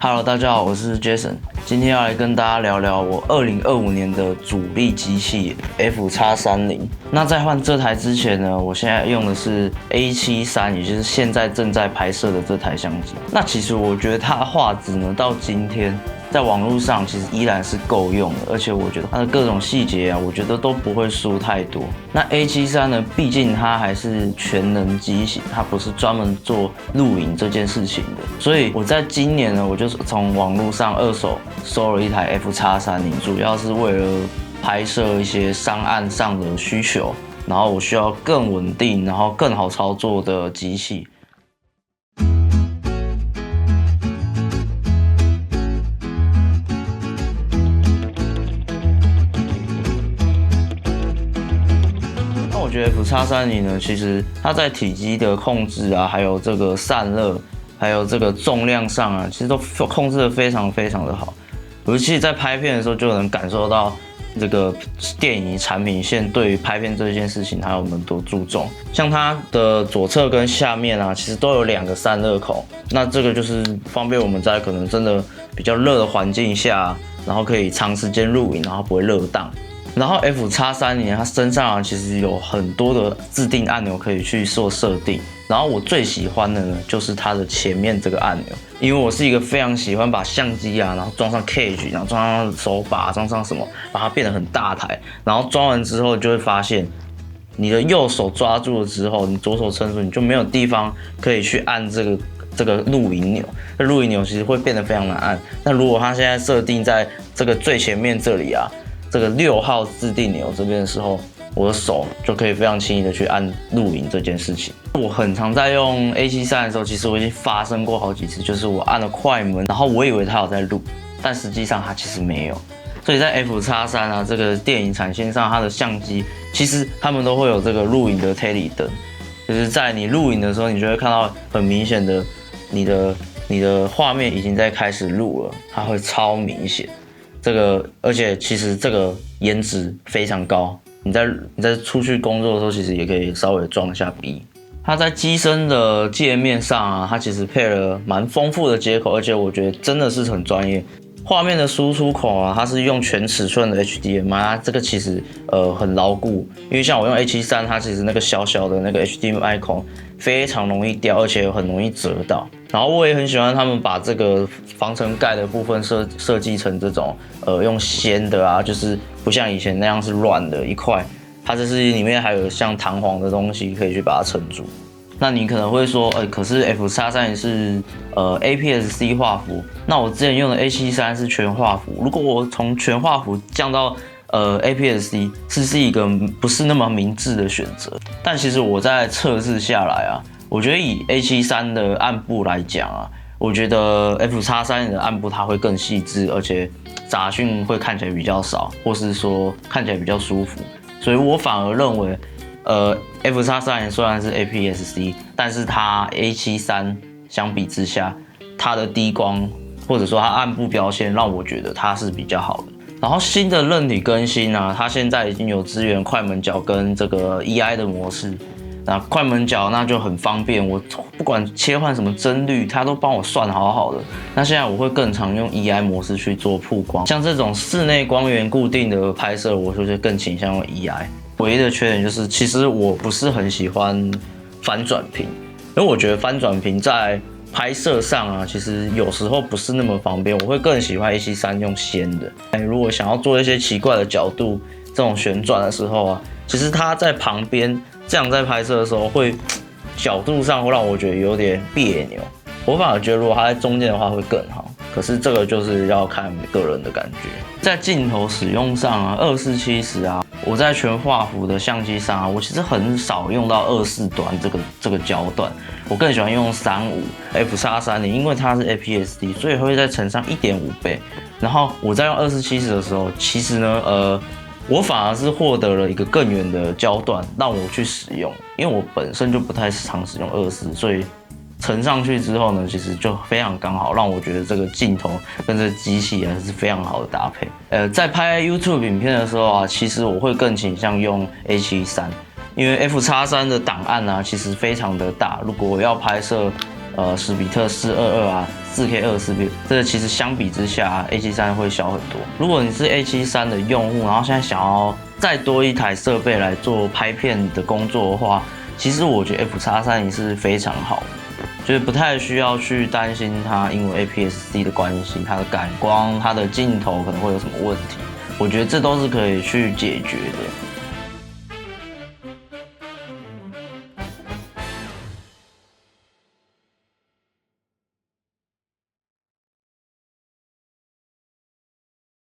Hello， 大家好，我是 Jason， 今天要来跟大家聊聊我2025年的主力机器 FX30。那在换这台之前呢，我现在用的是 A73， 也就是现在正在拍摄的这台相机。那其实我觉得它的画质呢，到今天在网络上其实依然是够用的，而且我觉得它的各种细节啊，我觉得都不会输太多。那 A73呢，毕竟它还是全能机型，它不是专门做录影这件事情的，所以我在今年呢，我就从网络上二手收了一台 FX30，主要是为了拍摄一些商案上的需求，然后我需要更稳定，然后更好操作的机器。我觉得 FX30呢，其实它在体积的控制啊，还有这个散热，还有这个重量上啊，其实都控制得非常的好。尤其在拍片的时候，就能感受到这个电影产品线对于拍片这件事情，它有很多注重。像它的左侧跟下面啊，其实都有2个散热孔，那这个就是方便我们在可能真的比较热的环境下，然后可以长时间录影，然后不会热档。然后 FX30它身上啊，其实有很多的自定按钮可以去做设定。然后我最喜欢的呢，就是它的前面这个按钮，因为我是一个非常喜欢把相机啊，然后装上 cage， 然后装上手把，装上什么，把它变得很大台。然后装完之后，就会发现你的右手抓住了之后，你左手撑住，你就没有地方可以去按这个录影钮。这录影钮其实会变得非常难按。那如果它现在设定在这个最前面这里啊，这个6号自定钮这边的时候，我的手就可以非常轻易的去按录影这件事情。我很常在用 A73的时候，其实我已经发生过好几次，就是我按了快门，然后我以为它有在录，但实际上它其实没有。所以在 FX30啊这个电影产线上，它的相机其实他们都会有这个录影的 Tele 灯，就是在你录影的时候，你就会看到很明显的你的画面已经在开始录了，它会超明显。而且其实这个颜值非常高，你在出去工作的时候，其实也可以稍微装一下逼。它在机身的界面上啊，它其实配了蛮丰富的接口，而且我觉得真的是很专业。画面的输出口啊，它是用全尺寸的 HDMI， 这个其实很牢固，因为像我用 A73，它其实那个小小的那个 HDMI 孔非常容易掉，而且很容易折到。然后我也很喜欢他们把这个防尘盖的部分设计成这种用掀的啊，就是不像以前那样是软的一块，它这是里面还有像弹簧的东西可以去把它撑住。那你可能会说，可是 FX30是APS-C 画幅，那我之前用的 A73是全画幅。如果我从全画幅降到APS-C， 是一个不是那么明智的选择。但其实我在测试下来啊，我觉得以 A73的暗部来讲啊，我觉得 FX30的暗部它会更细致，而且杂讯会看起来比较少，或是说看起来比较舒服。所以我反而认为。FX30虽然是 APS-C， 但是它 A73相比之下，它的低光或者说它暗部表现让我觉得它是比较好的。然后新的韧体更新啊，它现在已经有支援快门角跟这个 EI 的模式。那快门角那就很方便，我不管切换什么帧率，它都帮我算好的。那现在我会更常用 EI 模式去做曝光，像这种室内光源固定的拍摄，我就会更倾向用 EI。唯一的缺点就是，其实我不是很喜欢翻转屏，因为我觉得翻转屏在拍摄上啊，其实有时候不是那么方便。我会更喜欢 A73用掀的。如果想要做一些奇怪的角度，这种旋转的时候啊，其实它在旁边这样在拍摄的时候，会角度上会让我觉得有点别扭。我反而觉得如果它在中间的话会更好。可是这个就是要看个人的感觉。在镜头使用上啊，2470啊，我在全画幅的相机上啊，我其实很少用到24端这个焦段，我更喜欢用35 FX30，因为它是 APS-C， 所以会再乘上1.5倍。然后我在用2470的时候，其实呢，我反而是获得了一个更远的焦段让我去使用，因为我本身就不太常使用24，所以。乘上去之后呢，其实就非常刚好，让我觉得这个镜头跟这个机器还是非常好的搭配。在拍 YouTube 影片的时候啊，其实我会更倾向用 A73，因为 FX3的档案啊，其实非常的大。如果我要拍摄史比特422啊，4K 24P，这个其实相比之下，A73会小很多。如果你是 A73的用户，然后现在想要再多一台设备来做拍片的工作的话，其实我觉得 F-X30是非常好的，就是不太需要去担心它因为 APS-C 的关系，它的感光、它的镜头可能会有什么问题。我觉得这都是可以去解决的。